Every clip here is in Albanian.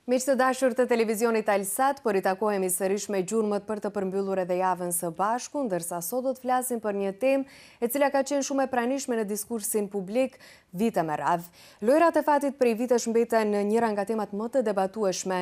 Miqtë të dashur të televizionit Alsat, por i takohemi sërish me gjurmët për të përmbyllur edhe javën së bashku, ndërsa sot do të flasim për një temë e cila ka qenë shumë e pranishme në diskursin publik vite me radhë. Lojrat e fatit prej vitesh mbeten njëra nga temat më të debatueshme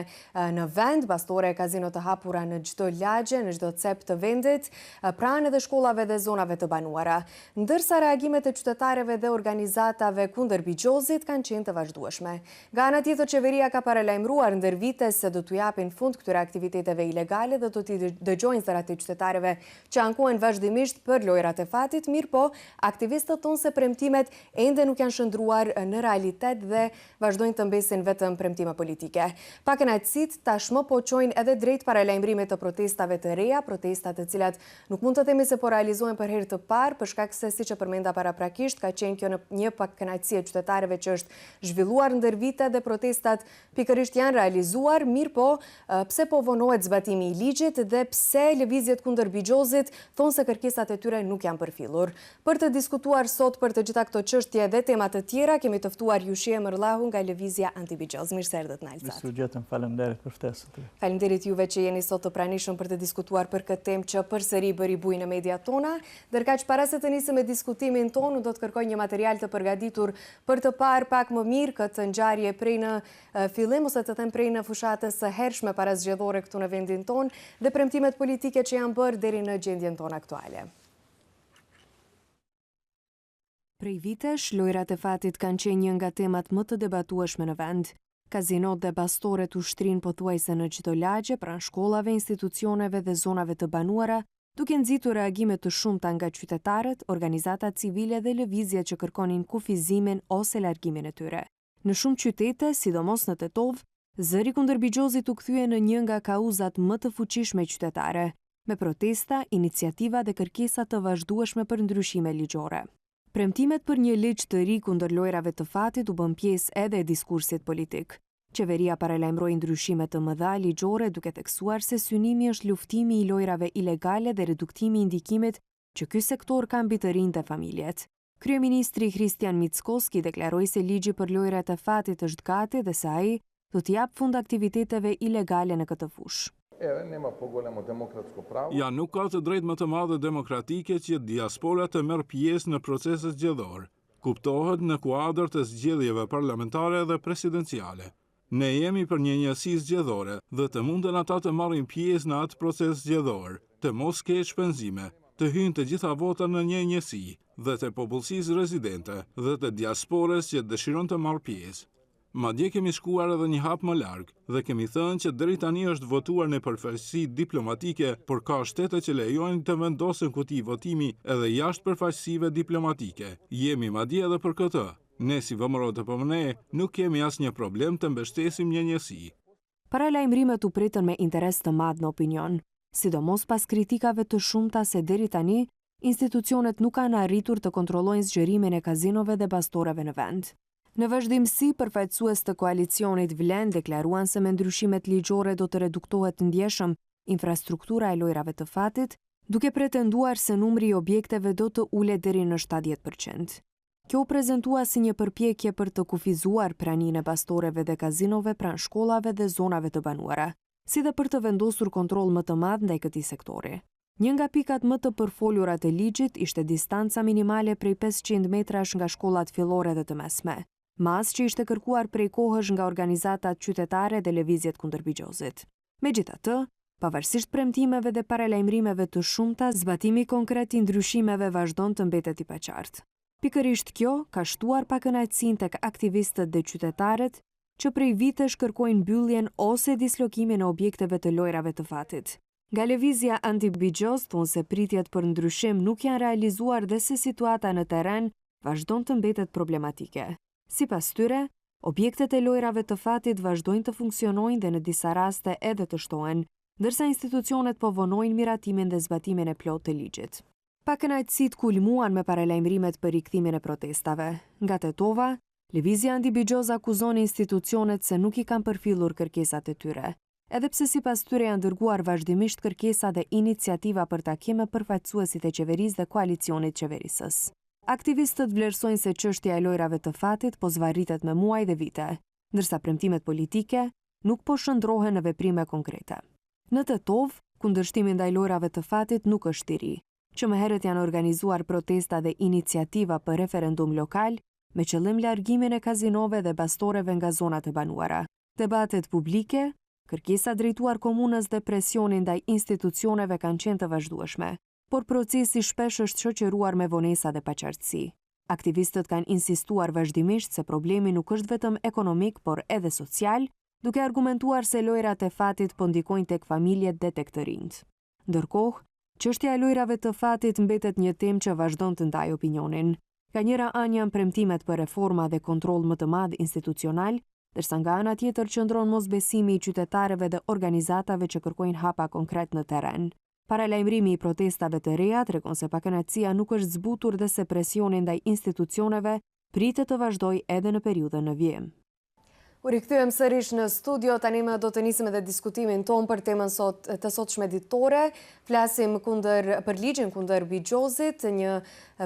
në vend, bastore e kazino të hapura në çdo lagje, në çdo cep të vendit, pranë edhe shkollave dhe zonave të banuara. Ndërsa reagimet e qytetarëve dhe organizatave kundër bigjozit kanë qenë të vazhdueshme. Nga ana tjetër, qeveria ka paralajmëruar ndër vite se do t'u japin fund këtyre aktiviteteve ilegale dhe do t'i dëgjojnë zërat e qytetarëve që ankohen vazhdimisht për lojrat e fatit, mirë po aktivistët thonë se premtimet ende nuk janë shndruar në realitet dhe vazhdojnë të mbesin vetëm premtime politike. Pakënaqësitë tashmë po çojnë edhe drejt paralajmërimit të protestave të reja, protesta të cilat nuk mund të themi se po realizohen për herë të parë, për shkak se siç e përmenda paraprakisht ka qenë kjo një pakënaqësi e qytetarëve që është zhvilluar ndër vite dhe protestat pikërisht janë realizuar, mirë po pse po vonohet zbatimi i ligjit dhe pse lëvizjet kundër bigjozit thonë se kërkesat e tyre nuk janë përfillur. Për të diskutuar sot për të gjitha këto çështje dhe tema të tjera, kemi të ftuar Jushie Mërllahu nga Lëvizja Antibigjoz. Mirë se erdhët në Alsat. Mirëmëngjes, faleminderit për ftesën. Faleminderit juve që jeni sot të pranishëm për të diskutuar për këtë temë që përsëri bëri bujë në mediat tona. Ndërkaq para se të nisim me diskutimin tonë, do të kërkoj një material të përgatitur për të parë pak më mirë këtë ngjarje prej në fillim ose të them prej në fushatës së hershme para zgjedhore këtu në vendin tonë dhe premtimet politike që janë bërë deri në gjendjen tonë aktuale. Prej vitesh, lojrat e fatit kanë qenë një nga temat më të debatueshme në vend. Kazinot dhe bastoret ushtrinë pothuajse në çdo lagje, pranë shkollave, institucioneve dhe zonave të banuara, duke nxitur reagime të shumta nga qytetarët, organizata civile dhe lëvizje që kërkonin kufizimin ose largimin e tyre. Në shumë qytete, sidomos në Tetov, zëri kundër bigjozit u kthye në një nga kauzat më të fuqishme qytetare, me protesta, iniciativa dhe kërkesa të vazhdueshme për ndryshime ligjore. Premtimet për një ligj të ri kundër lojrave të fatit u bën pjesë edhe e diskursit politik. Qeveria paralajmëroi ndryshime të mëdha ligjore duke theksuar se synimi është luftimi i lojrave ilegale dhe reduktimi i ndikimit që ky sektor ka mbi të rinjtë dhe familjet. Kryeministri Kristian Mickoski deklaroi se ligji për lojrat e fatit është gati dhe se ai do të jap fund aktiviteteve ilegale në këtë fushë. Ja nuk ka të drejtë më të madhe demokratike që diaspora të merr pjesë në proceset zgjedhor. Kuptohet në kuadër të zgjedhjeve parlamentare dhe presidenciale. Ne jemi për një njësi zgjedhore dhe të munden ata të marrin pjesë në atë proces zgjedhor, të mos ketë shpenzime, të hyjnë të gjitha votat në një njësi dhe të popullsisë rezidente dhe të diaspores që dëshiron të marrë pjesë. Madje kemi shkuar edhe një hap më larg dhe kemi thënë që deri tani është votuar në përfaqësi diplomatike, por ka shtete që lejojnë të vendosen kuti votimi edhe jashtë përfaqësive diplomatike. Jemi madje edhe për këtë. Ne si VMRO TPM nuk kemi asnjë problem të mbështesim një njësi. Paralajmërimet u pritën me interes të madh në opinion, sidomos pas kritikave të shumta se deri tani institucionet nuk kanë arritur të kontrollojnë zgjerimin e kazinove dhe bastoreve në vend. Në vazhdimsi, përfaqësues të koalicionit Vlen deklaruan se me ndryshimet ligjore do të reduktohet ndjeshëm infrastruktura e lojrave të fatit, duke pretenduar se numri i objekteve do të ulet deri në 70%. Kjo u prezantua si një përpjekje për të kufizuar praninë e bastoreve dhe kazinove pranë shkollave dhe zonave të banuara, si dhe për të vendosur kontroll më të madh ndaj këtij sektori. Një nga pikat më të përfolurat e ligjit ishte distanca minimale prej 500 metrash nga shkollat fillore dhe të mesme, mas që ishte kërkuar prej kohësh nga organizatat qytetare dhe lëvizjet kundër bigjozit. Megjithatë, pavarësisht premtimeve dhe paralajmërimeve të shumta, zbatimi konkret i ndryshimeve vazhdon të mbetet i paqartë. Pikërisht kjo ka shtuar pakënaqësinë tek aktivistët dhe qytetarët që prej vitesh kërkojnë mbylljen ose dislokimin e objekteve të lojrave të fatit. Nga Lëvizja Antibigjoz thonë se pritjet për ndryshim nuk janë realizuar dhe se situata në terren vazhdon të mbetet problematike. Sipas tyre, objektet e lojrave të fatit vazhdojnë të funksionojnë dhe në disa raste edhe të shtohen, ndërsa institucionet po vonojnë miratimin dhe zbatimin e plotë të ligjit. Pakënaqësitë kulmuan me paralajmërimet për rikthimin e protestave. Nga Tetova, Lëvizja Antibigjoz akuzon institucionet se nuk i kanë përfillur kërkesat e tyre, edhe pse sipas tyre janë dërguar vazhdimisht kërkesa dhe iniciativa për takime përfaqësuesit e qeverisë dhe koalicionit qeverisës. Aktivistët vlerësojnë se çështja e lojrave të fatit po zvarritet me muaj dhe vite, ndërsa premtimet politike nuk po shndrohen në veprime konkrete. Në Tetov, kundërshtimi ndaj lojrave të fatit nuk është i ri. Që më herët janë organizuar protesta dhe iniciativa për referendum lokal me qëllim largimin e kazinove dhe bastoreve nga zonat e banuara. Debatet publike, kërkesa drejtuar komunës dhe presioni ndaj institucioneve kanë qenë të vazhdueshme, por procesi shpesh është shoqëruar me vonesa dhe paqartësi. Aktivistët kanë insistuar vazhdimisht se problemi nuk është vetëm ekonomik, por edhe social, duke argumentuar se lojrat e fatit po ndikojnë tek familjet dhe tek të rinjt. Ndërkohë, çështja e lojrave të fatit mbetet një temë që vazhdon të ndajë opinionin. Ka njëra anë janë premtimet për reforma dhe kontroll më të madh institucional, ndërsa nga ana tjetër qëndron mosbesimi i qytetarëve dhe organizatave që kërkojnë hapa konkret në terren. Paralajmërimi i protestave të reja tregon se pakënaqësia nuk është zbutur dhe se presioni ndaj institucioneve pritet të vazhdojë edhe në periudhën në vijim. U rikthyem sërish në studio, tani më do të nisim edhe diskutimin ton për temën të sotshme ditore. Flasim për ligjin kundër Bigjozit, një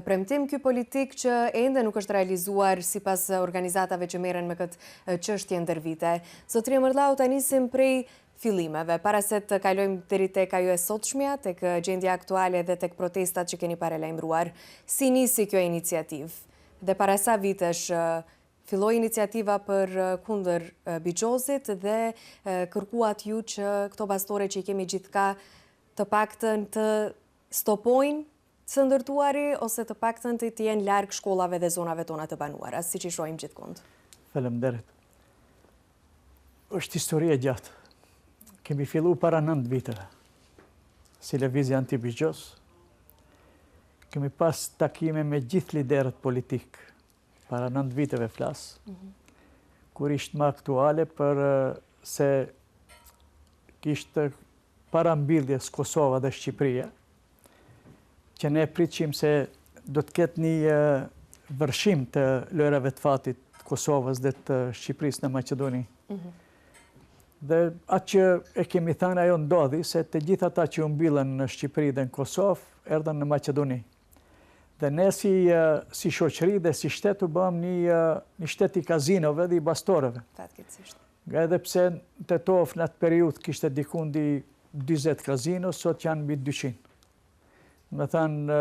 premtim ky politik që ende nuk është realizuar sipas organizatave që merren me këtë çështje ndër vite. Zotëria Mërllau, ta nisim prej fillimeve, para se të kalojmë deri tek ajo e sotshmja, tek gjendja aktuale dhe tek protestat që keni paralajmëruar. Si nisi kjo iniciativë? Dhe para sa vitesh filloi iniciativa për kundër Bigjozit dhe kërkuat ju që këto bastore që i kemi gjithka të paktën të stopojnë së ndërtuari ose të paktën të jenë larg shkollave dhe zonave tona të banuara, siç i shohim gjithkund. Faleminderit. Është histori e gjatë. Kemi filluar para 9 viteve si lëvizje anti-Bigjoz. Kemi pas takime me gjithë liderët politikë. Para 9 viteve flas, kur ishte më aktuale për se kishte para mbylljes Kosova dhe Shqipëria, që ne pritshim se do të ketë një vërshim të lojrave të fatit të Kosovës dhe të Shqipërisë në Maqedoni. Dhe atë që e kemi thënë ajo ndodhi, se të gjithë ata që u mbyllën në Shqipëri dhe në Kosovë, erdhën në Maqedoni. Dhe ne si shoqëri dhe si shtet u bëm një shtet i kazinove dhe i bastoreve. Nga edhe pse në Tetov në atë periudhë kishte dikundi 40 kazino, sot janë mbi 200. Me thënë,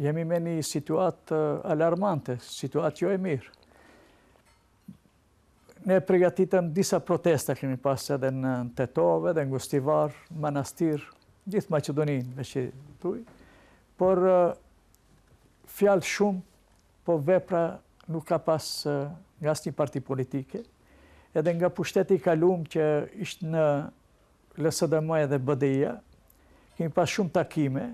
jemi me një situatë alarmante, situatë jo e mirë. Ne përgatitëm disa protesta kemi pas edhe në Tetov, edhe në Gostivar, Manastir, gjithë Maqedoninë, me që thuj, por fjalë shumë, po vepra nuk ka pas nga asnjë parti politike, edhe nga pushteti i kaluam që ishte në LSDM dhe BDI-ja, kemi pas shumë takime,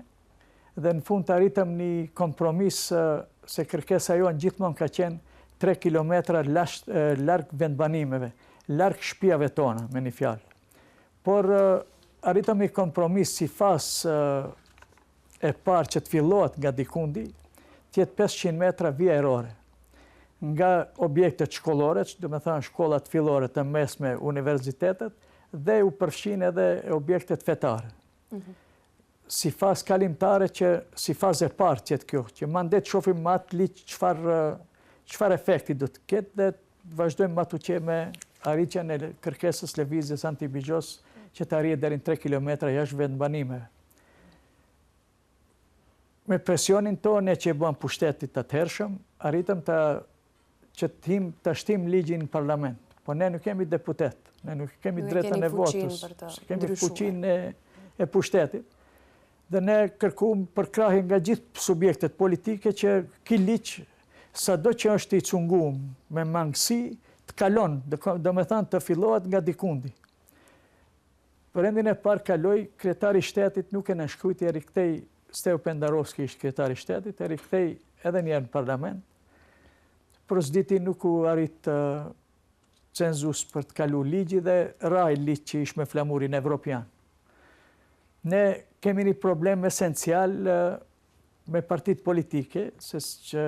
dhe në fund të arritëm një kompromis se kërkesa jonë gjithmonë ka qenë 3 kilometra larg vendbanimeve, larg shtëpiave tona, me një fjalë. Por arritëm një kompromis si fazë e parë që të fillohet nga dikundi, tjetë 500 metra vija erore. Nga objektet shkollore, do me thënë shkollat fillore të mesme universitetet, dhe u përfshin edhe objektet fetare. Si fazë kalimtare që si fazë e parë tjetë kjo, që mandet shofim më atë liqë çfarë efekti do të ketë dhe vazhdojmë më atu që me arritjen e kërkesës lëvizjes anti-Bigjoz që të arrijet deri në 3 kilometra jashtë vendbanimeve. Me presionin tonë që e bën pushtetit të atëhershëm, arritëm që të shtim ligjin në parlament. Po ne nuk kemi deputet, ne nuk kemi drejtën e votës, kemi fuqinë e pushtetit. Dhe ne kërkuam përkrahje nga gjithë subjektet politike që ky ligj, sado që është i cunguar me mangësi, të kalon, do me thënë të fillohet nga dikundi. Për rendin e parë kaloi, kryetari i shtetit nuk e na shkruajti, e rikthej Steu Pendarovski ishte kryetari i shtetit, e rikthej edhe njerë në parlament. Por s'diti nuk u arrit cenzus për të kalu ligji dhe raj ligj që ish me flamurin evropian. Ne kemi një problem esencial me partit politike, se që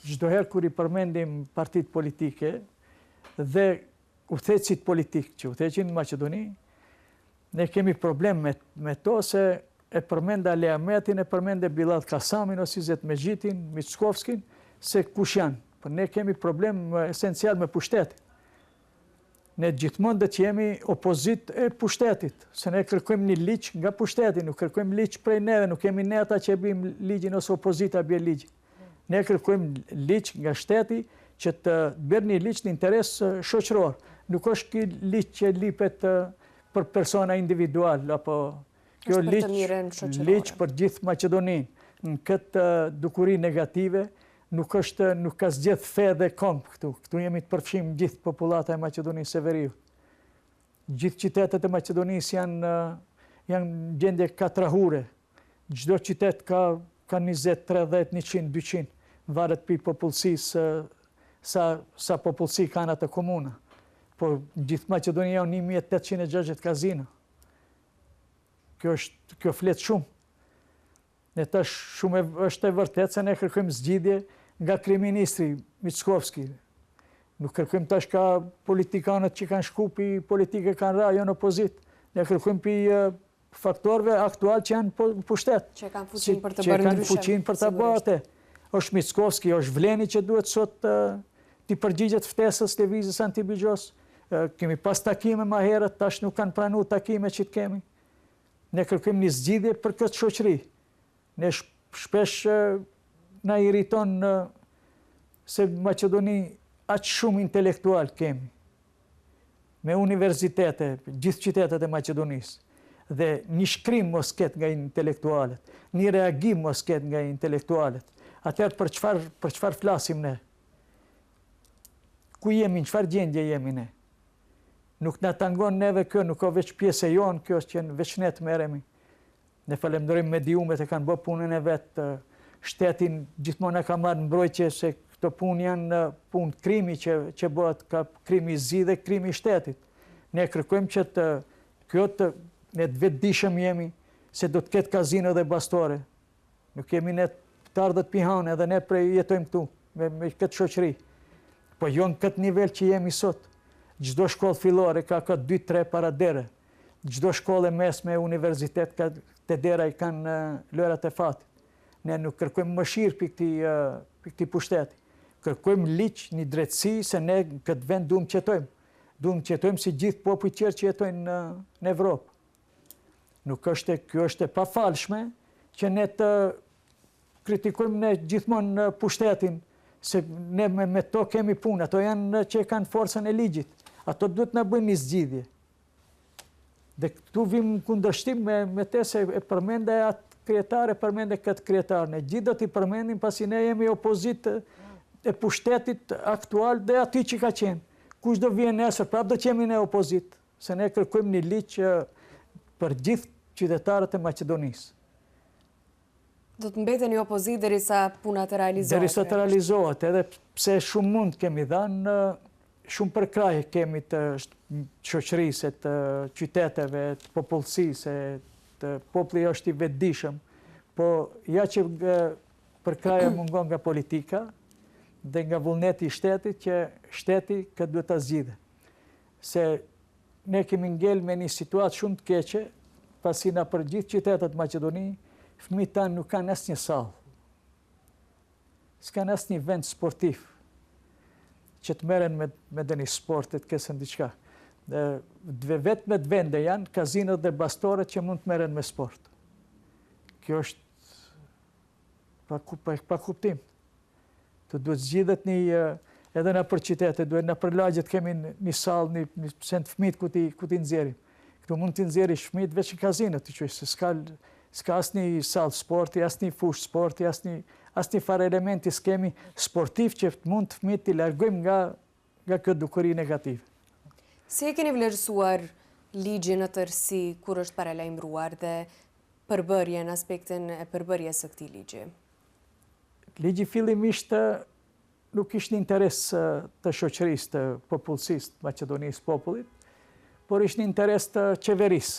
çdoherë kur i përmendim partit politike dhe udhëheqësit politik që udhëheqin në Maqedoni, ne kemi problem me to se e përmenda Leametin, e përmende Bilal Kasamin, ose Izet Megjitin, Mickovskin, se kush janë. Por ne kemi problem esencial me pushtetin. Ne gjithmonë dhe që jemi opozit e pushtetit, se ne kërkojmë një ligj nga pushteti, nuk kërkojmë ligj prej neve, nuk kemi ne ata që bëjmë ligjin ose opozita bje ligjin. Ne kërkojmë ligj nga shteti që të bërë një ligj në interes shoqëror. Nuk është ky ligj që lipet për persona individual, apo kjo ligj për gjithë Maqedoninë. Në këtë dukuri negative, nuk ka zgjedh fe dhe komp këtu. Këtu jemi të përfshim gjithë populata e Maqedonisë së Veriut. Gjithë qytetet e Maqedonisë janë gjendje katrahure. Çdo qytet ka 20, 30, 100, 200. Varet për popullsisë sa popullsi kanë atë komuna. Por gjithë Maqedonia janë 1860 kazino. Kjo flet shumë. Ne tash shumë është e vërtet se ne kërkojmë zgjidhje nga kryeministri Mickovski. Nuk kërkojmë tash ka politikanët që kanë shku pi politike kanë ra, janë opozit. Ne kërkojmë pi faktorëve aktual që janë pushtet. Që kanë fuqin për të bërë ndryshe. Që kanë fuqin për të bërë. Është Mickovski, është Vleni që duhet sot t'i përgjigjet ftesës lëvizjes anti-Bigjos. Kemi pas takime ma herët, tash nuk kanë pranu takime që të kemi. Ne kërkojmë një zgjidhje për këtë shoqëri. Ne shpesh na irriton se Maqedoni aq shumë intelektual kemi. Me universitete, gjithë qytetet e Maqedonisë. Dhe një shkrim mos ketë nga intelektualet, një reagim mos ketë nga intelektualet. Atëherë për çfarë flasim ne? Ku jemi, në çfarë gjendje jemi ne? Nuk na tangon neve kjo, nuk ka veç pjesë e jonë, kjo është që veç ne të merremi. Ne falenderojmë mediumet e kanë bërë punën e vetë, shtetin gjithmonë e ka marrë mbrojtje se këto punë janë punë krimi që bëhet, ka krimi zi dhe krimi shtetit. Ne kërkojmë që ne të vetëdijshëm jemi se do të ketë kazino dhe bastore. Nuk jemi ne të ardhët pihane edhe ne jetojmë këtu me këtë shoqëri. Po jo në këtë nivel që jemi sot. Çdo shkollë fillore ka 2-3 paradere. Çdo shkollë e mesme e universitet ka të dera i kanë lërat e fatit. Ne nuk kërkojmë mëshirë për këtij pushteti. Kërkojmë ligj, një drejtësi se ne këtë vend duhem qetojmë. Duhem qetojmë si gjithë popujt tjerë që jetojnë në Evropë. Kjo është e pafalshme që ne të kritikojmë ne gjithmonë pushtetin, se ne me to kemi punë, ato janë që kanë forcën e ligjit. Ato duhet na bëjnë një zgjidhje. Dhe këtu vim kundërshtim me te se e përmende atë krijetar, e përmende këtë krijetar. Ne gjithë do t'i përmendim pasi ne jemi opozit e pushtetit aktual dhe aty që ka qenë. Kush do vjen nesër, prapë do që jemi ne opozit, se ne kërkojmë një ligj për gjithë qytetarët e Maqedonisë. Do të mbeteni opozit derisa puna të realizohet? Derisa të realizohet, edhe pse shumë mund kemi dhanë, shumë përkraje kemi të shoqërisë, të qyteteve, të popullsisë, të populli është i vetëdijshëm, po ja që përkraja mungon nga politika dhe nga vullneti i shtetit, që shteti këtë duhet ta zgjidhë. Se ne kemi ngel me një situatë shumë të keqe, pasi na për gjithë qytetet Maqedoni, fëmijët tanë nuk kanë asnjë sallë. S'kanë asnjë vend sportiv që të merren me dëni sportet, kësën diçka. Vetëm me vende janë kazinot dhe bastoret që mund të merren me sport. Kjo është pa kuptim. Të duhet zgjidhet edhe në për qytete, duhet në për lagjet kemi një sallë, një send fëmijët ku ti nxjerrim. Këtu mund t'i nxjerrish fëmijët veç në kazinot, se s'ka asnjë sallë sporti, asnjë fushë sporti, asnjë farë elementi s'kemi sportiv që mund fëmijët t'i largojmë nga këtë dukuri negative. Si e keni vlerësuar ligjin në tërësi kur është paralajmëruar dhe përbërjen, aspektin e përbërjes së këtij ligji? Ligji fillimisht nuk ishte interes të shoqërisë, të popullsisë të Maqedonisë, popullit, por ishte interes të qeverisë,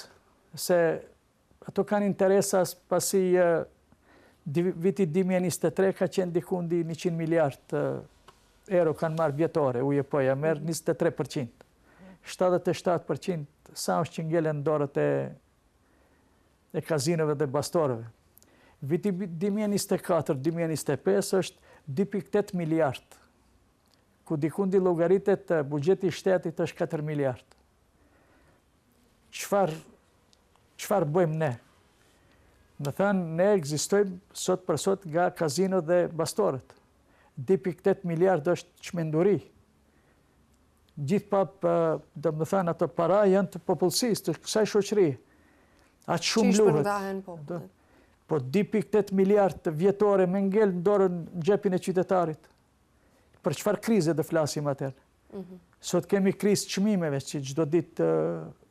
se ato kanë interesa pasi viti 2023 ka qenë dikundi 100 miliard euro kanë marrë vjetore, UJP-ja merr 23%. 77% sa është që ngelen dorët e kazinove dhe bastoreve. Viti 2024-2025 është 2.8 miliard, ku dikundi llogaritet buxheti I shtetit është 4 miliard. Çfarë bëjmë ne? Më thënë, ne ekzistojmë sot për sot nga kazino dhe bastoret. 2.8 miliard është çmenduri. Gjithë do më thënë, ato para janë të popullsisë, të kësaj shoqërie. Atë shumë luhet. Po 2.8 miliard vjetore me ngel në dorën në xhepin e qytetarit. Për çfarë krize do flasim atëherë? Sot kemi krizë çmimeve, që çdo ditë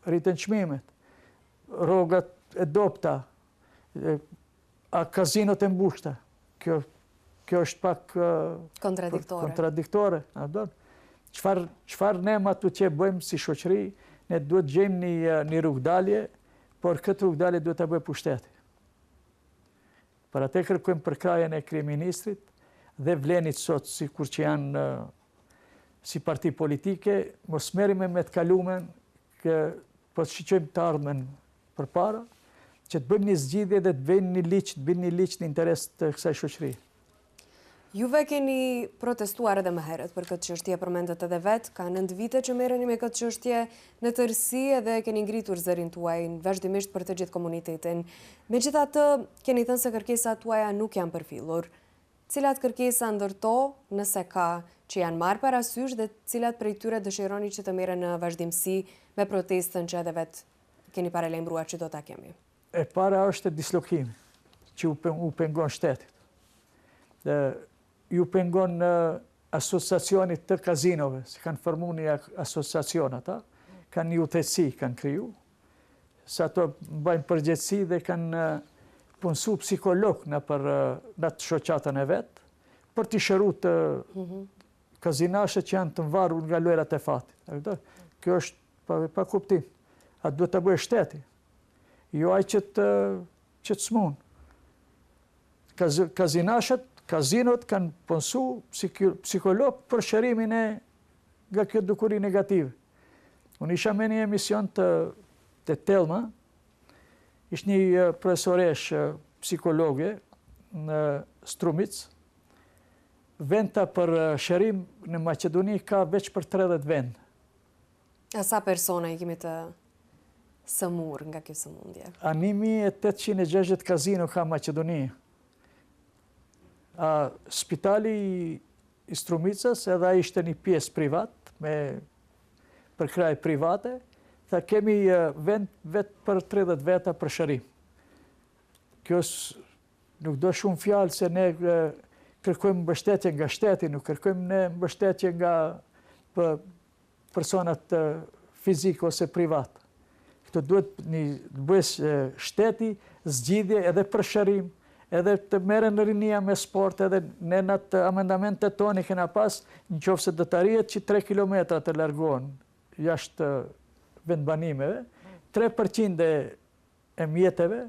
rriten çmimet. Rrogat e dopta, a kazinot e mbushta. Kjo është pak kontradiktore. Çfarë ne aty që bëjmë si shoqëri, ne duhet gjejmë një rrugdalje, por këtë rrugdalje duhet ta bëjë pushteti. Për atë kërkojmë përkrajen e kryeministrit dhe vlenit sot, sikur që janë si parti politike, mos merremi me të kalumen, po të shiqojmë të ardhmen përpara, që të bëjmë një zgjidhje dhe të bëjmë një liq në interes të kësaj shoqërie. Juve keni protestuar edhe më herët për këtë çështje, përmendet edhe vetë, ka 9 vite që merreni me këtë çështje në tërësi edhe keni ngritur zërin tuaj vazhdimisht për të gjithë komunitetin. Megjithatë, keni thënë se kërkesat tuaja nuk janë përfillur. Cilat kërkesa ndërto, nëse ka, që janë marrë parasysh dhe cilat prej tyre dëshironi që të merren në vazhdimsi me protestën që edhe vetë keni paralajmëruar që do ta kemi? E para është dislokimi, që u pengon shtetit. Ju pengon asociacionit të kazinove, se kanë formu një asociacion ata, kanë një uthetësi, kanë kriju, se ato bëjnë përgjegjësi dhe kanë punësu psikolog në të shoqatën e vetë, për t'i shëru të kazinashe që janë të mvarur nga lojrat e fatit. Kjo është pa kuptim. Atë duhet të bëjë shteti. Jo aj që të smun. Kazinot kanë punësu psikolog për shërimin nga kjo dukuri negative. Unë isha me një emision të Telma, ishtë një profesoresh psikologe në Strumic, venda për shërim në Maqedoni ka veç për 30 vend. A sa persona I kemi të sëmur nga kjo sëmundje? A 1860 kazino ka Maqedoni. Spitali I Strumicës edhe ishte një pjesë privat, për kraj private, tha kemi vend vetë për 30 veta për shërim. Kjo nuk do shumë fjalë se ne kërkojmë mbështetje nga shteti, nuk kërkojmë ne mbështetje nga personat fizik ose privat. Këto duhet një bëjës shteti, zgjidhje edhe për shërim, edhe të merren në rinia me sport, edhe ne në atë amendamentet toni kena pas, në qoftë se do të arrihet që 3 kilometra të largohen jashtë vendbanimeve, 3% e mjeteve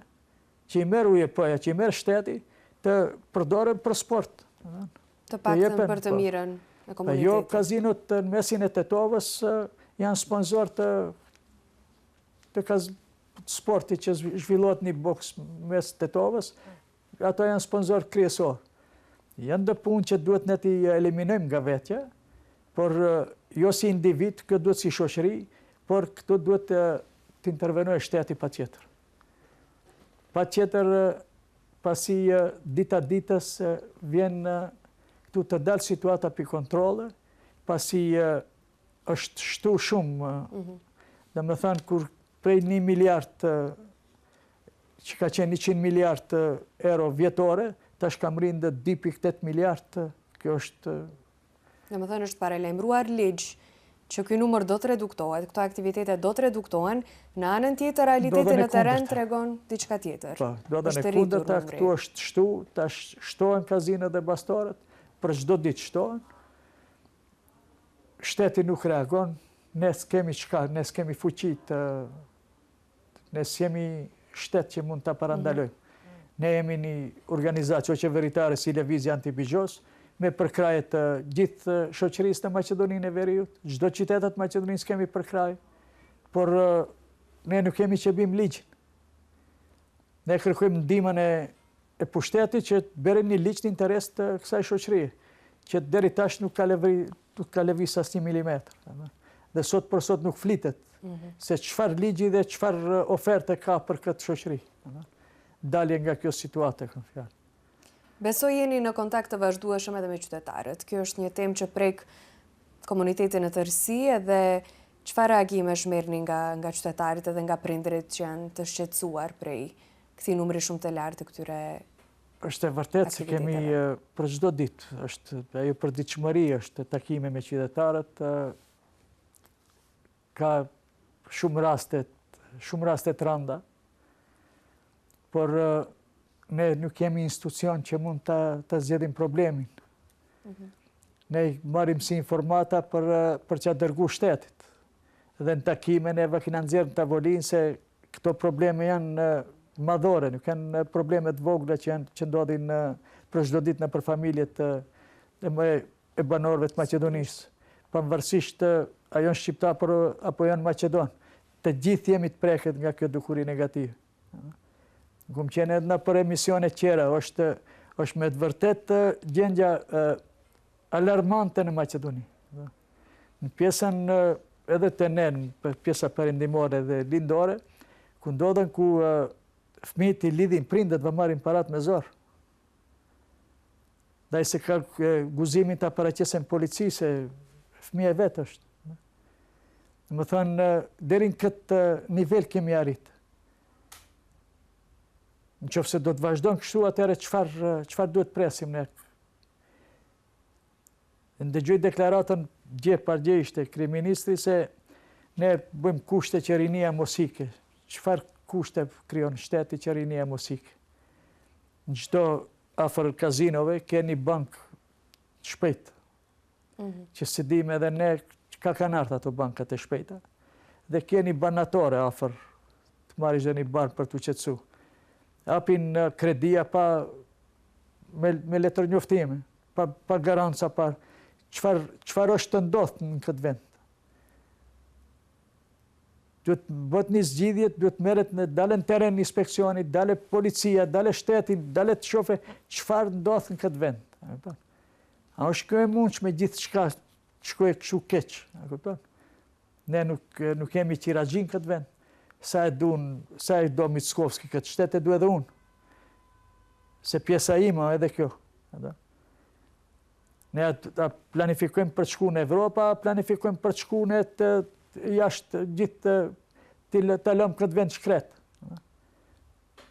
që I merr UEP-ja, që I merr shteti, të përdoren për sport. Të paktën për të mirën e komunitetit. Jo, kazinot në mesin e Tetovës janë sponsor të sportit që zhvillohet një boks mes Tetovës, ato janë sponsor kryesor. Janë dhe punë që duhet ne t'i eliminojmë nga vetja, por jo si individ, këtë duhet si shoqëri, por këtë duhet t'intervenoj shteti pa tjetër. Pa tjetër, pasi dita ditës vjen këtu të dalë situata për kontrole, pasi është shtu shumë, dhe me thënë, kur prej 1 miliard që ka qenë 100 miliard euro vjetore, tash kam rinë dhe 2.8 miliard, kjo është... Dhe më thënë është paralajmëruar ligj që ky numër do të reduktohet, këto aktivitete do të reduktohen, në anën tjetër realiteti në teren tregon diçka tjetër. Po, do dhe në kundërta, këtu është shtu, tash shtohen kazinët dhe bastoret, për çdo ditë shtohen, shteti nuk reagon, ne s'kemi çka, ne s'kemi fuqit, ne s'jemi shtet që mund të parandalojmë. Ne jemi një organizacion qeveritare si Lëvizja Antibigjos, me përkrajet gjithë shoqërisë në Maqedoninë e Veriut, çdo qytetet Maqedonisë kemi përkraj, por ne nuk kemi që bim ligjin. Ne kërkojmë ndihmën e pushtetit që të bëren një ligj në interes të kësaj shoqërie, që deri tash nuk ka ka lëviz as 1 milimetër. Dhe sot për sot nuk flitet se çfarë ligji dhe çfarë oferte ka për këtë shoqëri. Dalje nga kjo situatë kam fjalë. Besoj jeni në kontakt të vazhdueshëm edhe me qytetarët. Kjo është një temë që prek komunitetin në tërësi edhe çfarë reagimesh merrni nga qytetarët edhe nga prindërit që janë të shqetësuar prej këtij numri shumë të lartë të këtyre. Është e vërtetë se kemi për çdo ditë, është ajo përditshmëri, është takime me qytetarët, ka shumë raste të rënda, por ne nuk kemi institucion që mund të zgjedhim problemin. Ne marrim si informata për që dërgu shtetit. Dhe në takime neve kena nxjerrë në tavolinë se këto probleme janë madhore, nuk janë problemet vogla që ndodhin për çdo ditë nëpër familjet e banorëve të Maqedonisë. Pavarësisht a janë shqiptar apo janë Maqedon. Të gjithë jemi të preket nga kjo dukuri negative. Kum qenë edhe në për emisione tjera, është me të vërtet gjendja alarmante në Maqedoni. Në pjesën edhe të ne, në pjesa perindimore dhe lindore, ku ndodhen ku fëmijët i lidhin prindët dhe marrin parat me zor. Dhe se ka guzimin të paraqesen polici se fëmija vetë është. Më thënë, deri në këtë nivel kemi arritë. Në qoftë se do të vazhdojnë kështu, atëherë çfarë duhet presim ne? Ndëgjoj deklaratën gje par gje ishte kryeministri se ne bëjmë kushte që rinia mos ikë. Çfarë kushte krijon shteti që rinia mos ikë? Në çdo afër kazinove keni bank të shpejtë. Që si dim edhe ne ka kanë ardhur ato bankat e shpejta. Dhe keni banatore afër të marrësh një bank për të qetësu. Apin kredia me letër njoftime, pa garanca, pa çfarë është të ndodhur në këtë vend. Duhet bët një zgjidhje, duhet merret në dalën teren inspeksionit, dalë policia, dalë shteti, dalë të shofe çfarë ndodh në këtë vend. A është kjo e mundshme gjithçka të shkojë kështu keq, a kupton? Ne nuk kemi tiraxhin këtë vend. Sa e do Mickovski këtë shtet, e du edhe unë. Se pjesa ima edhe kjo. Ne planifikojmë për të shku në Evropa, planifikojmë për të shku në jashtë gjithë të lëmë këtë vend shkret.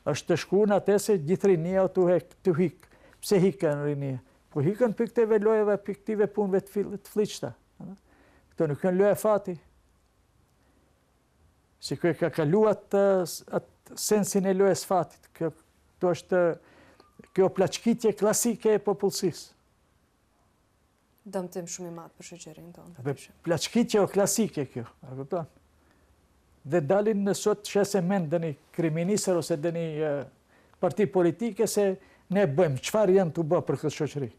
është të shku në atë se gjithë rinia të hikë. Pse hikën rinia? Po hikën për këteve lojeve, për këtive punëve të fliqta. Këto nuk janë loje fati. Si kjo ka kaluat atë sensin e lojës fatit. Kjo është kjo plaçkitje klasike e popullsisë. Dëmtim shumë i madh për shoqërinë tonë. Plaçkitje o klasike kjo, a kupton? Dhe dalin në sot shese mend dëni kryeministër ose dëni parti politike se ne bëjmë çfarë janë të bë për këtë shoqëri.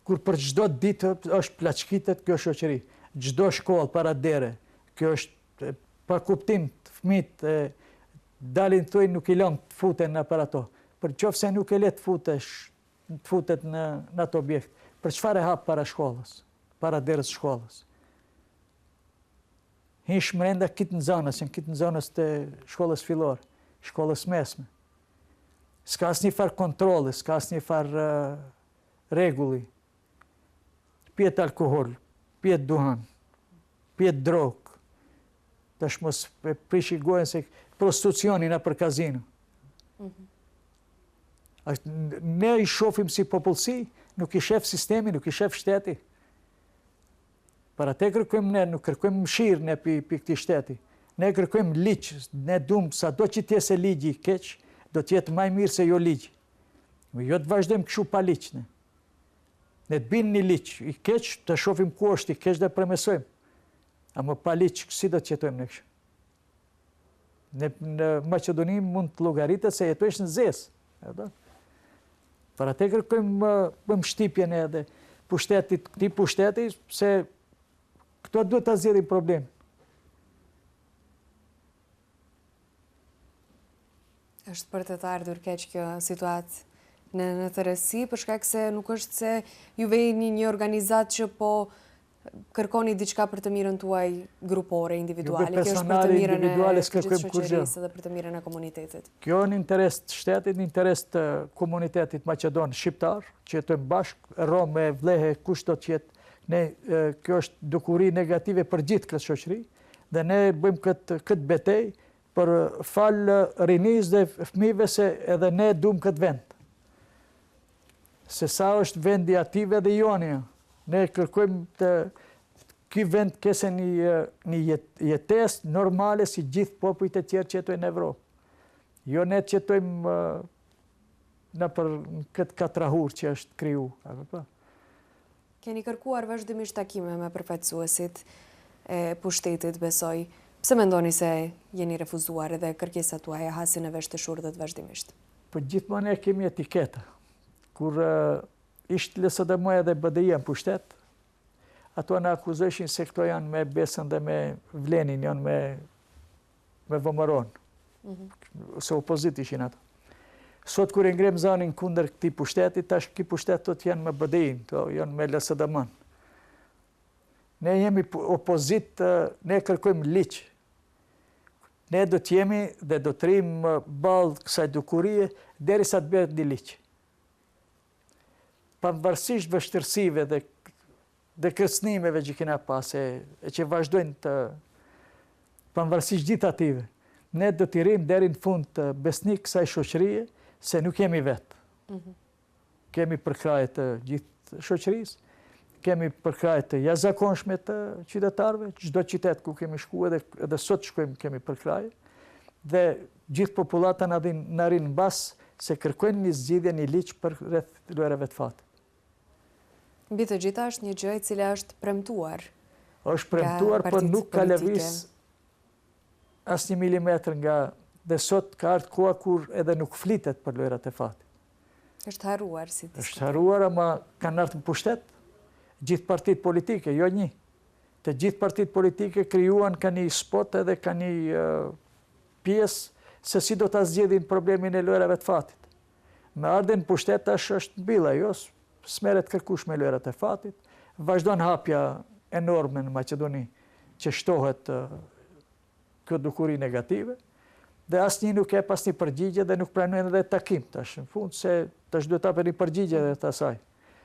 Kur për çdo ditë është plaçkitet kjo shoqëri, çdo shkollë para dere, kjo është pa kuptim të fëmijët dalin thojnë nuk i lëm të futen në për ato. Për qofse nuk e le të futet në ato objekt. Për çfarë e hap para shkollës, para derës shkollës? Hish mrenda kitë në zonës të shkollës fillore, shkollës mesme. S'ka asnjë farë kontrolli, s'ka asnjë farë rregulli. Pijet alkohol, pijet duhan, pijet drogë. Tash mos prishi gojën se prostitucioni në për kazino. Ne i shofim si popullsi, nuk i shef sistemi, nuk i shef shteti. Para te kërkojmë ne, nuk kërkojmë mëshirë ne për këti shteti. Ne kërkojmë liqë, ne dumë sa do që t'jese ligji i keq, do t'jetë maj mirë se jo ligjë. Jo të vazhdojmë këshu pa liqë ne. Ne të binë një liqë i keq, të shofim ku është i keq dhe premesojmë. A më pa liqë, si do të jetojmë në këshu? Në Maqedoni mund të llogaritet se jetojsh në zesë. Para te kërkojmë shtipjen edhe pushtetit, këti pushteti, se këto duhet të zgjidhin problem. Është për të ardhur keq kjo situatë në tërësi, për shkak se nuk është se ju vejni një organizat që po kërkoni diçka për të mirën tuaj grupore, individuale. Kjo është për të personale, mirën e individuale, të gjithë s'kërkojmë kur gjë. shoqërisë dhe për të mirën e komunitetit. Kjo në interes të shtetit, në interes të komunitetit Maqedon shqiptar, që jetojmë bashkë, Rome, vlehe, kush do të jetë. Kjo është dukuri negative për gjithë këtë shoqëri, dhe ne bëjmë këtë betej për falë rinis dhe fëmijëve se edhe ne duam këtë vend. Se sa është vendi ative dhe jonja. Ne kërkojmë të ky vend kese një jetes normale si gjithë popujt e tjerë që jetojnë në Evropë. Jo ne që jetojmë në për këtë katrahur që është kriju. Keni kërkuar vazhdimisht takime me përfaqësuesit e pushtetit, besoj. Pse mendoni se jeni refuzuar edhe kërkesat tuaja hasin e vesh të shurdhët vazhdimisht? Po gjithmonë kemi etiketa. Kur ishte LSDM edhe BDI-a në pushtet, ato në akuzëshin se këto janë me besën dhe me vlenin, janë me vëmëron. Se opozit ishin ato. Sot kur e ngrem zanin kundër këti pushtetit, tash këti pushtetit të janë me BDI-n, janë me LSDM-n. Ne jemi opozit, ne kërkojmë liq. Ne do t'jemi dhe do t'rim balë kësaj dukurie, deri sa të bëhet një liq. Pavarësisht vështirësive dhe kërcënimeve që kena pas, e që vazhdojnë të pavarësisht gjithë ative, ne do t'i rim deri në fund të besnik kësaj shoqërie, se nuk jemi vetë. Kemi përkraje të gjithë shoqërisë, kemi përkraje të jashtëzakonshme të qytetarëve, çdo qytet ku kemi shkuar edhe sot shkojmë kemi përkraje, dhe gjithë populata na rinë mbas se kërkojnë një zgjidhje, një liq për rreth lojrave të fatit. Mbi të gjitha është një gjë e cila është premtuar. Është premtuar, por nuk ka lëviz asnjë milimetër nga, dhe sot ka ardhur koha kur edhe nuk flitet për lojrat e fatit. Është harruar si diskutim. Është harruar, ama kanë ardhur në pushtet gjithë partitë politike, jo një. Të gjithë partitë politike krijuan ka një spot edhe ka një pjesë se si do ta zgjidhin problemin e lojrave të fatit. Me ardhen në pushtet tash është mbilla, jo smeret kërkush me lojrat e fatit, vazhdon hapja enorme në Maqedoni që shtohet këtë dukuri negative, dhe asnjë nuk e pas një përgjigje dhe nuk pranojnë edhe takim tash në fund, se tash duhet të apë një përgjigje dhe të asaj,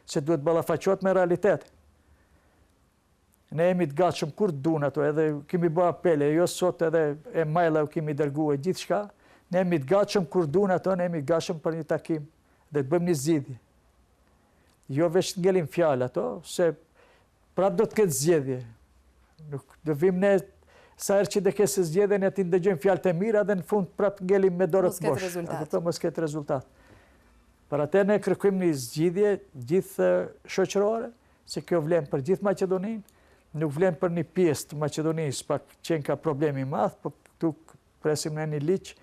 se duhet ballafaqohet me realitetin. Ne jemi të gatshëm kur duan ato, edhe kemi bërë apele, jo sot edhe e majla u kemi dërguar gjithçka, ne jemi të gatshëm kur duan ato, ne jemi të gatshëm për një takim dhe të bëjmë një zgjidhje. Jo veç të ngelim fjalë ato, se prap do të ketë zgjedhje. Nuk do vim ne sa herë që dhe kesë zgjedhje, ne ti ndëgjojmë fjalët e mira dhe në fund prap ngelim me dorët bosh. Mos ketë rezultat. Për atë ne kërkojmë një zgjidhje gjithë shoqërore, se kjo vlen për gjithë Maqedoninë, nuk vlen për një pjesë të Maqedonisë, pak qenë ka problemi i madh, por këtu presim në një liq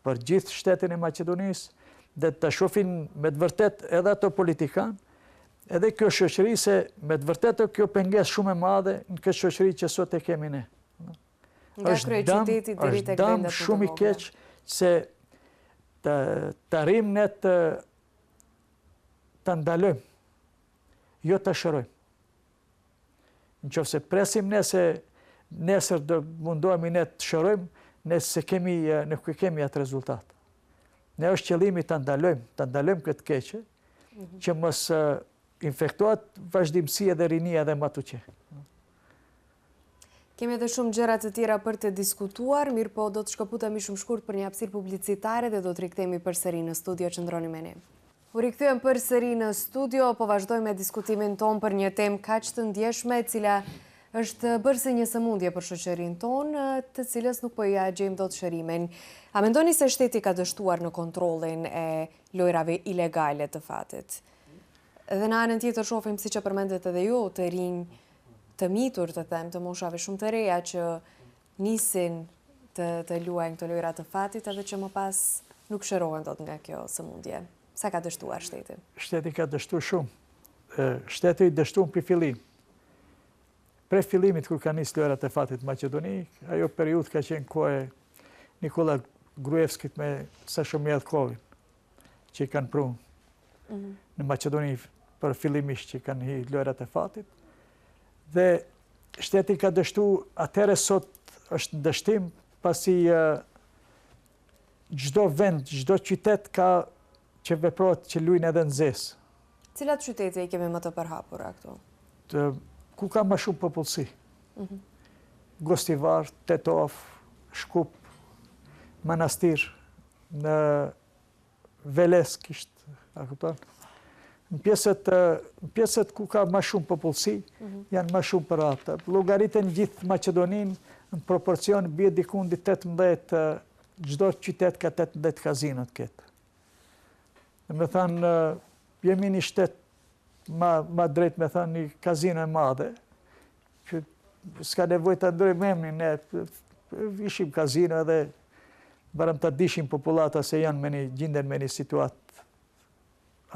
për gjithë shtetin e Maqedonisë, dhe të shohin me të vërtet edhe ato politikanë, edhe kjo shoqëri, se me të vërtet kjo pengesë shumë e madhe në këtë shoqëri që sot e kemi ne. Nga kryeqyteti deri tek vendet më të vogla. Është dëm shumë i keq se të arrim ne të ndalojmë, jo të shërojmë. Në qoftë se presim ne se nesër do mundohemi ne të shërojmë, ne se nuk kemi atë rezultat. Ne është qëllimi të ndalojmë këtë keqe, që mos infektohet vazhdimësia dhe rinia dhe matuqe. Kemi edhe shumë gjëra të tjera për të diskutuar, mirë po do të shkëputemi shumë shkurt për një hapësirë publicitare dhe do të rikthehemi përsëri në studio, qëndroni me ne. U rikthyem përsëri në studio, po vazhdojmë me diskutimin ton për një temë kaq të ndjeshme, e cila është bërë si një sëmundje për shoqërinë tonë, të cilës nuk po ja gjejmë dot shërimin. A mendoni se shteti ka dështuar në kontrollin e lojrave ilegale të fatit? Dhe në anën tjetër shohim, siç e përmendet edhe ju, të rinj të mitur, të them, të moshave shumë të reja që nisin të luajnë këto lojra të fatit, edhe që më pas nuk shërohen dot nga kjo sëmundje. Sa ka dështuar shteti? Shteti ka dështuar shumë. Shteti i dështuar për fillim. Pre fillimit kur ka nisë lojrat e fatit në Maqedoni, ajo periudhë ka qenë kohë Nikola Gruevskit me Sašo Mijatkovin, që i kanë prunë në Maqedoni për fillimisht që kanë hi lojrat e fatit. Dhe shteti ka dështu, atëherë sot është në dështim, pasi çdo vend, çdo qytet ka që veprohet që luajnë edhe në zesë. Cilat qytete i kemi më të përhapura këtu? Ku ka më shumë popullsi. Gostivar, Tetov, Shkup, Manastir, në Veles kishtë, a kupton? Në pjesët ku ka më shumë popullsi, janë më shumë përhapta. Llogaritën gjithë Maqedoninë, në proporcion bie diku në 18, çdo qytet ka 18 kazino të ketë. Me thënë, jemi një shtet ma drejt me thënë një kazino e madhe, që s'ka nevojë të ndrojmë emrin, ne ishim kazino edhe barëm të dishim populata se janë gjenden me një situatë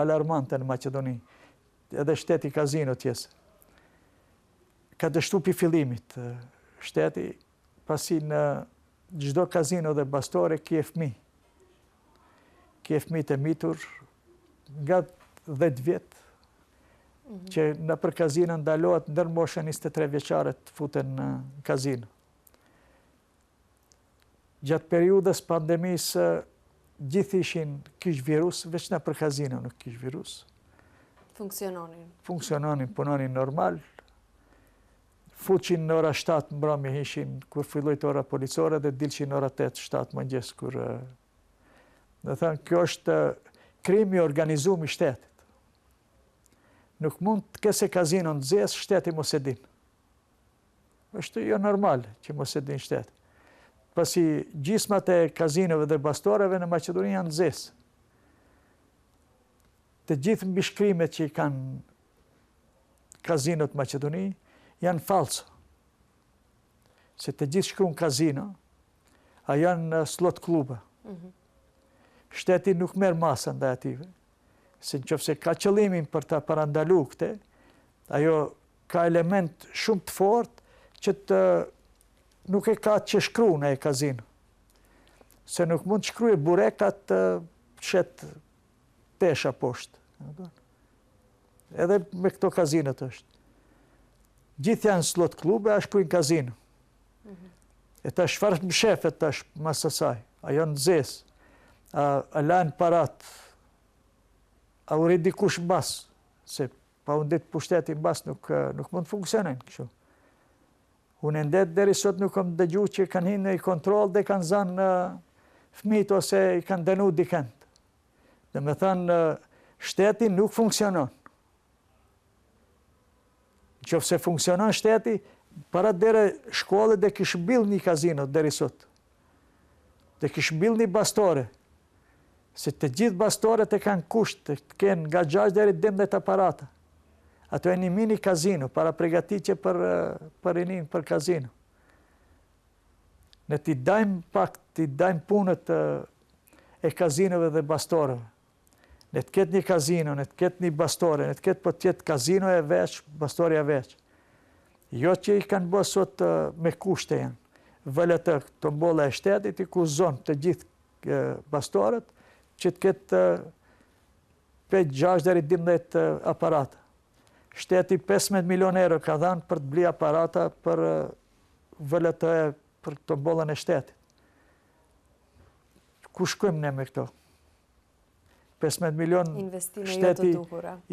alarmante në Maqedoni, edhe shteti kazino tjesë. Ka dështu pi fillimit shteti, pasi në çdo kazino dhe bastore kje fëmi. Kje fëmi të mitur nga 10 vjetë, që në për kazino ndalohet ndër mosha 23 vjeçare të futen në kazino. Gjatë periudës pandemisë, gjithë ishin kish virus, veç në për kazino nuk kish virus. Funksiononin, punonin normal. Fuqin në ora 7 mbrëmje ishin kur filloi të ora policore dhe dilshin në ora 8-7 mëngjes kur do thënë kjo është krimi i organizuar i shtetit. Nuk mund të kese kazino në zesë, shteti mos e din. Është jo normal që mos e din shteti. Pasi gjysmat e kazinove dhe bastoreve në Maqedoni janë zesë. Të gjithë mbishkrimet që i kanë kazinot Maqedoni janë falso. Se të gjithë shkruan kazino, a janë slot klube. Shteti nuk merr masën ndaj ative. Se nëse ka qëllimin për ta parandaluar këtë, ajo ka element shumë të fortë që nuk e ka që shkru në e kazino. Se nuk mund të shkruje burekat të shet pesha poshtë. Edhe me këto kazinot është. Gjithë janë slot klube, a shkruajnë kazino. E ta çfarë më shefet tash mas asaj? Ajo në zesë. A lanë parat? A u rrit dikush mbas? Se pa u nditë pushteti mbas nuk mund të funksionojnë kështu. Unë ndet deri sot nuk kam dëgju që kanë hinë në i kontrol dhe kanë zanë fëmijët ose i kanë dënu dikend. Dhe me thënë, shteti nuk funksionon. Qofse funksionon shteti, para dere shkolle dhe kishë mbill një kazino deri sot. Dhe kishë mbill një bastore. Se të gjithë bastoret e kanë kusht, të kenë nga 6 deri 12 aparata. Ato e një mini kazino, para pregatitje për kazino. Ne t'i dajmë punët e kazinove dhe bastoreve. Ne të ketë një kazino, ne të ketë një bastore, ne të ketë po tjetë kazino e veç, bastore e veç. Jo që i kanë bërë sot me kushte janë. Vëllë të tombolla e shtetit i ku zonë të gjithë bastoret, që të ketë 5-6 deri 12 aparata. Shteti 15 milion euro ka dhanë për të bli aparata për vëllët për tombollën e shtetit. Ku shkojmë ne me këto? 15 milion shteti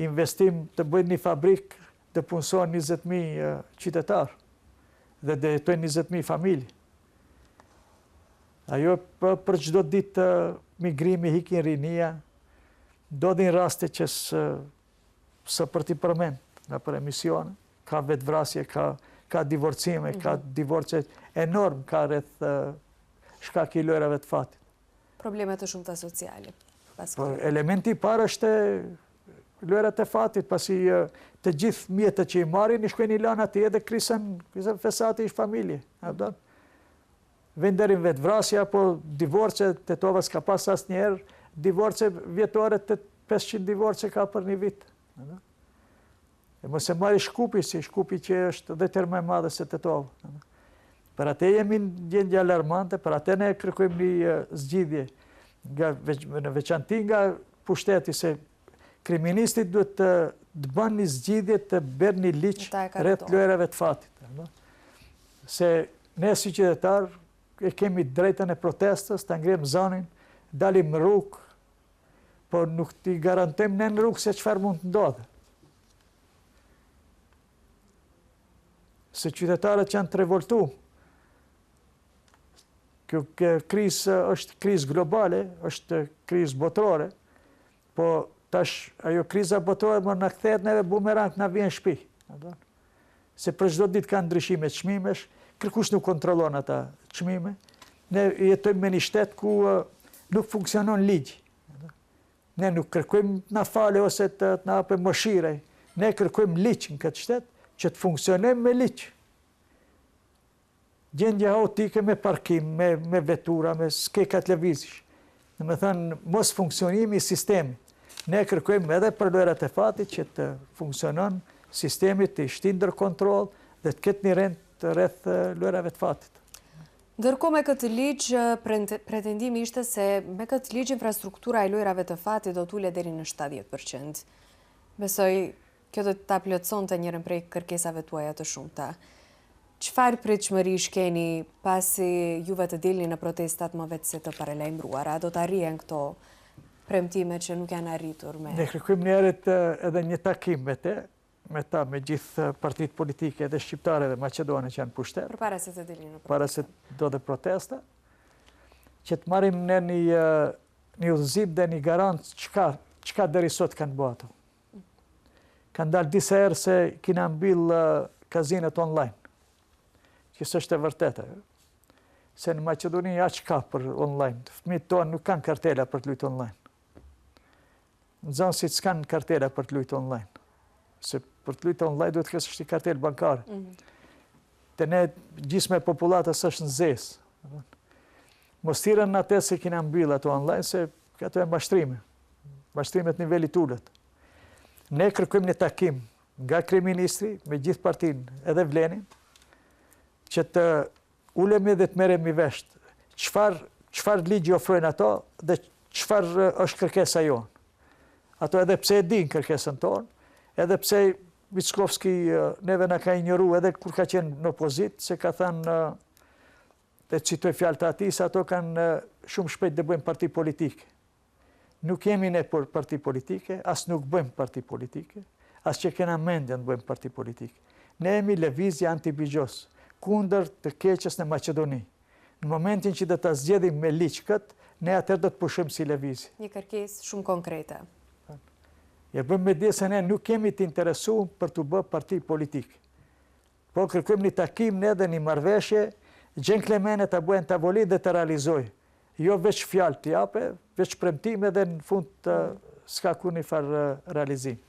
investim të bëjnë një fabrikë të punësojnë 20.000 qytetarë dhe dhe jetojnë 20.000 familje. Ajo për çdo ditë migrimi hikin rinia, ndodhin raste që së për t'i përmend nga për emisione, ka vetvrasje, ka divorcime, ka divorce enorm, ka rreth shkak i lojrave të fatit. Problemet të shumta sociale. Elementi i parë është lojrat e fatit, pasi të gjithë mjetët që i marrin, i shkojnë i lanë atje edhe krisen fesati i familje. Venderin vetvrasja, apo divorce, Tetova s'ka pas asnjëherë, divorce vjetore, 500 divorce ka për një vit. E mos e marri Shkupi, si Shkupi që është dhe tërë më e madhe se Tetova. Për atë jemi në gjendje alarmante, për atë ne kërkojmë një zgjidhje në veçanti nga pushteti, se kriministit duhet të bën një zgjidhje të bërë një liq rreth lojrave të fatit. Se ne si qytetar e kemi drejtën e protestës, të ngrem zonin, dalim në rrugë, por nuk t'i garantojmë ne në rrugë se çfarë mund të ndodhe. Se qytetarët që janë të revoltuar. Kjo krizë është krizë globale, është krizë botërore, po tash ajo kriza botërore më na kthehet neve bumerang, na vjen në shtëpi. Se për çdo ditë kanë ndryshime çmimesh, kërkush nuk kontrollon ata çmime. Ne jetojmë me një shtet ku nuk funksionon ligji. Ne nuk kërkojmë na fale ose të na hapë mëshire. Ne kërkojmë ligj në këtë shtet që të funksionojmë me ligj. Gjendja haotike me parkim, me vetura, me skekat lëvizësh. Në me thënë, mos funksionimi i sistemi. Ne kërkojmë edhe për lojrat e fatit që të funksionon sistemi të ishtë ndër kontrol dhe të ketë një rend rreth lojrave të fatit. Ndërkohë me këtë ligj, pretendimi ishte se me këtë ligj infrastruktura e lojrave të fatit do t'ulet deri në 70%. Besoj, kjo do ta plotësonte njërin prej kërkesave tuaja të shumta. Çfarë pritshmërish keni pasi juve të dilni në protestat më vetë se të paralajmëruara? Do të arrihen këto premtime që nuk janë arritur me... Ne kërkojmë njerët edhe një takim me gjithë partitë politike edhe shqiptare dhe Maqedone që janë pushtet. Përpara se të dilni në protesta. Para se do dhe protesta, që të marim në një udhëzim dhe një garant çka deri sot kanë bërë ato. Kanë dalë disa herë se kina mbyll kazinet online. Që s'është e vërtetë. Se në Maqedoni aq ka për online. Fëmijët tonë nuk kanë kartela për të luajtur online. Nxënësit s'kanë kartela për të luajtur online. Se për të luajtur online duhet të kesh një kartelë bankare. Te ne gjysma e popullatës është në zezë. Mos thirrën atë se kina mbyll ato online se ato janë mashtrime. Mashtrimet nivelit ulët. Ne kërkojmë një takim nga kryeministri me gjithë partinë edhe Vlenin, që të ulemi dhe të merremi vesh çfarë ligji ofrojnë ato dhe çfarë është kërkesa jonë. Ato edhe pse e din kërkesën tonë, edhe pse Mickovski neve na ka injoruar edhe kur ka qenë në opozitë, se ka thënë, dhe citoj fjalët e atij, se ato kanë shumë shpejt të bëjmë parti politike. Nuk jemi ne për parti politike, as nuk bëjmë parti politike, as që kena mendjen të bëjmë parti politike. Ne jemi lëvizje anti-bigjos, kundër të keqës në Maqedoni. Në momentin që do ta zgjedhim me ligj këtë, ne atëherë do të pushojmë si lëvizje. Një kërkesë shumë konkrete. Ja bëjmë me dia se ne nuk kemi të interesuar për të bërë parti politik. Po kërkojmë një takim ne dhe një marrëveshje, gentlemane ta bëjnë tavolinë dhe të realizojë. Jo veç fjalë të jape, veç premtime dhe në fund s'ka kur një farë realizim.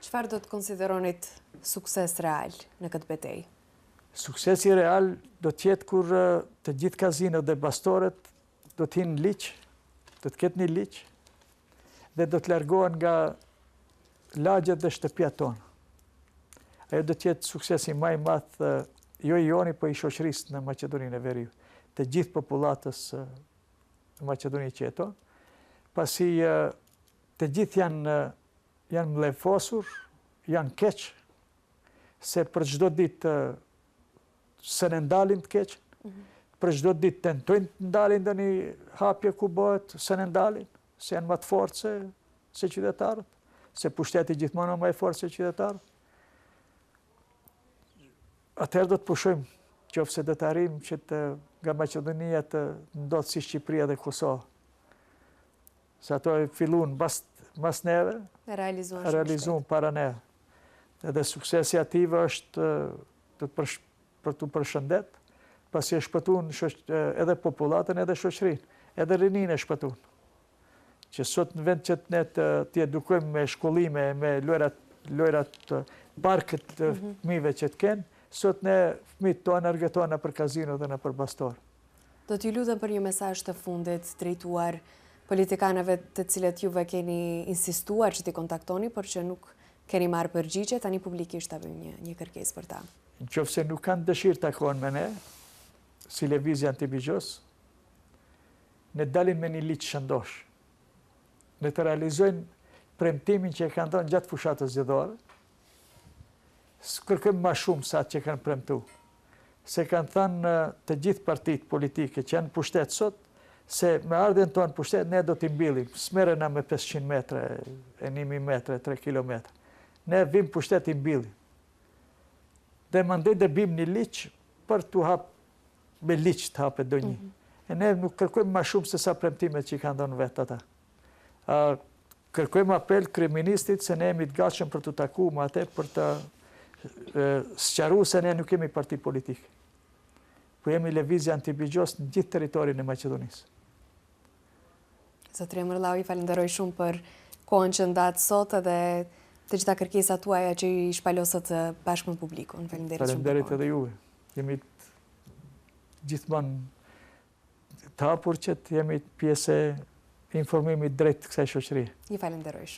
Çfarë do të konsideronit sukses real në këtë betejë? Suksesi real do t'jetë kur të gjithë kazinot dhe bastoret do t'hinë liq, do t'ket një liq, dhe do t'largohen nga lagjet dhe shtëpia tonë. Ajo do t'jetë suksesi më i madh, jo i joni, po i shoqërisë në Maqedoninë e Veriut, të gjithë popullatës në Maqedoni që jeton, pasi të gjithë janë mlefosur, janë keq, se për çdo ditë se ne ndalin të keq, për çdo ditë tentojnë të ndalin dhe një hapje ku bëhet, se ne ndalin, se janë më të fortë se qytetarët, se pushteti gjithmonë më i fortë se qytetarët. Atëherë do të pushojmë, qofse do të arrijmë që nga Maqedonia të ndodhë si Shqipëria dhe Kosovë. Se ato e filluan mbas neve, realizuan para neve. Edhe suksesi ative është për të përshëndet, pasi e shpëtun edhe populatën edhe shoqërinë, edhe rininë e shpëtun. Që sot në vend që ne të edukojmë me shkollime, me lojrat parkët të fëmijëve që të kenë, sot ne fëmijët tonë argëtojnë për kazino dhe në për bastor. Do t'ju lutem për një mesazh të fundit drejtuar politikanëve të cilët juve keni insistuar që t'i kontaktoni, por që nuk keni marrë përgjigje, tani publikisht ta bëjmë një kërkesë për ta. Nëse nuk kanë dëshirë të takohen me ne, si lëvizje antibigjos, ne dalim me një liq shëndosh. Ne të realizojnë premtimin që e kanë dhënë gjatë fushatës zgjedhore. Kërkojmë më shumë se atë që kanë premtu. Se kanë thënë të gjithë partitë politike që janë pushtet sot, se me ardhen tonë pushtet ne do t'i mbillim. S'merrena me 500 metre, e 1000 metre, 3 kilometra. Ne vim pushtet i mbillim. Dhe mandej dhe bim një liq për t'u hap me liq të hapet do një. E ne nuk kërkojmë më shumë se sa premtimet që i kanë dhënë vetë ata. Kërkojmë apel kryeministit se ne jemi të gatshëm për të takuar me atë për të sqaruar se ne nuk kemi parti politike. Po jemi lëvizje antibigjos në gjithë territorin e Maqedonisë. Zotëri Emërllau, i falenderoj shumë për kohën që ndatë sot dhe të gjitha kërkesat tuaja që i shpalosët bashkë me publikun. Falenderit edhe juve. Jemi gjithmonë të hapur që të jemi pjesë e informimit drejt kësaj shoqërie. I falenderoj shumë.